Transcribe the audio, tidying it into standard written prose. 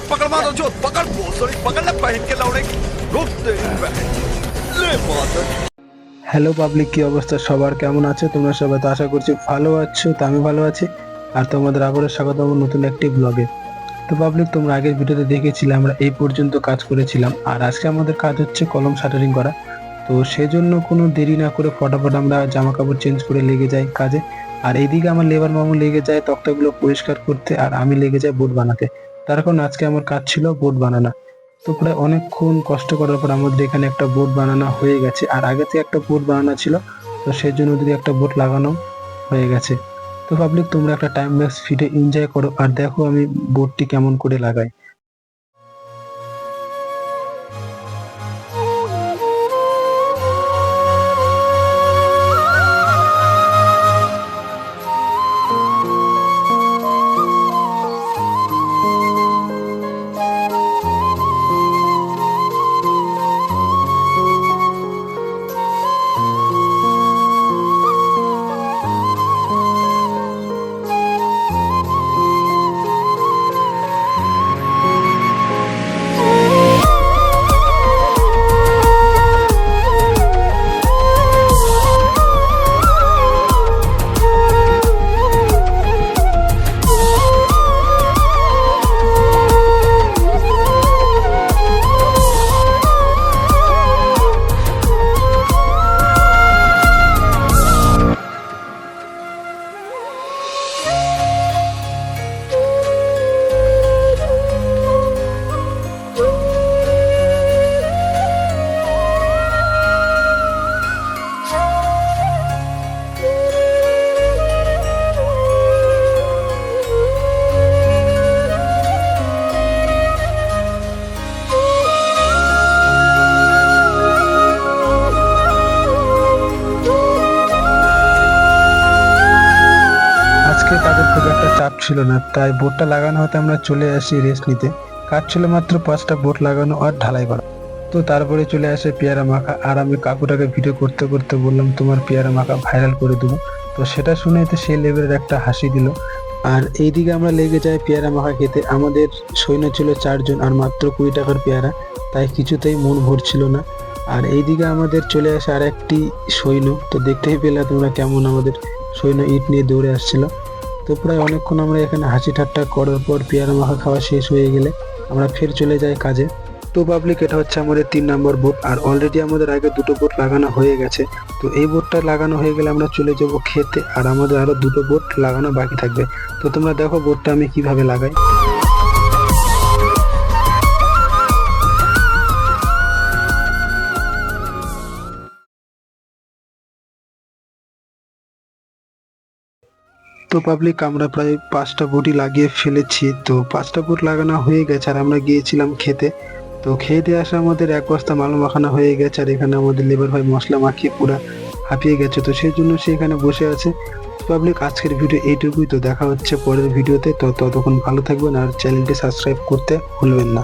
पकड़ मारो जो पकड़ भोसड़ी पकड़ ले पहन के लौड़े रुक तेरी बहन ले माता হ্যালো পাবলিক, কি অবস্থা সবার? কেমন আছো তোমরা সবাই? তো আশা করছি ভালো আছো। তো আমি ভালো আছি আর তোমাদের আবারও স্বাগত আমার নতুন একটি ব্লগে। তো পাবলিক, তোমরা আগের ভিডিওতে দেখেছিলে আমরা এই পর্যন্ত কাজ করেছিলাম, আর আজকে আমাদের কাজ হচ্ছে কলম শাটারিং করা। তো সেজন্য কোনো দেরি না করে ফটাফট আমরা জামা কাপড় চেঞ্জ করে লেগে যাই কাজে। আর এইদিকে আমার লেবার মামু লেগে যায় তক্তাগুলো পরিষ্কার করতে, আর আমি লেগে যাই বোর্ড বানাতে। তার কারণ আজকে আমার কাজ ছিল বোর্ড বানানো। তো প্রায় অনেকক্ষণ কষ্ট করার পর আমাদের এখানে একটা বোর্ড বানানো হয়ে গেছে, আর আগে থেকে একটা বোর্ড বানানো ছিল, তো সেই জন্য ওদিকে একটা বোর্ড লাগানো হয়ে গেছে। তো পাবলিক, তোমরা একটা টাইম ল্যাপস ভিডিও এনজয় করো আর দেখো আমি বোর্ডটি কেমন করে লাগাই। আজকে তাদের খুব একটা চাপ ছিল না, তাই বোর্ডটা লাগানো হতে আমরা চলে আসি রেস্ট নিতে। কাজ ছিল মাত্র 5টা বোর্ড লাগানো আর ঢালাই করা। তো তারপরে চলে আসে পেয়ারা মাখা, আর আমি কাকুটাকে ভিডিও করতে করতে বললাম তোমার পেয়ারা মাখা ভাইরাল করে দেবো। তো সেটা শুনে তো সেই লেভেলের একটা হাসি দিল। আর এইদিকে আমরা লেগে যাই পেয়ারা মাখা খেতে। আমাদের সৈন্য ছিল 4 জন আর মাত্র 20 টাকার পেয়ারা, তাই কিছুতেই মন ভরছিল না। আর এইদিকে আমাদের চলে আসে আর একটি সৈন্য। তো দেখতেই পেলে তোমরা কেমন আমাদের সৈন্য ইট নিয়ে দৌড়ে আসছিল। তো প্রায় অনেকক্ষণ আমরা এখানে হাসি ঠাট্টা করার পর পেয়ারা মাখা খাওয়া শেষ হয়ে গেলে আমরা ফের চলে যাই কাজে। তো পাবলিক, এটা হচ্ছে আমাদের 3 নম্বর বোর্ড, আর অলরেডি আমাদের আগে 2টো বোর্ড লাগানো হয়ে গেছে। তো এই বোর্ডটা লাগানো হয়ে গেলে আমরা চলে যাব খেতে, আর আমাদের আরো 2টো বোর্ড লাগানো বাকি থাকবে। তো তোমরা দেখো বোর্ডটা আমি কিভাবে লাগাই। তো পাবলিক, আমরা প্রায় 5টা বোর্ডই লাগিয়ে ফেলেছি। তো 5টা বোর্ড লাগানো হয়ে গেছে আর আমরা গিয়েছিলাম খেতে। তো খেয়ে দিয়ে আসা আমাদের 1 বস্তা মাল মাখানো হয়ে গেছে, আর এখানে আমাদের লেবার ভাই মশলা মাখিয়ে পুরো হাঁপিয়ে গেছে। তো সেই জন্য সে এখানে বসে আছে। পাবলিক, আজকের ভিডিও এইটুকুই। তো দেখা হচ্ছে পরের ভিডিওতে। তো ততক্ষণ ভালো থাকবেন আর চ্যানেলটি সাবস্ক্রাইব করতে ভুলবেন না।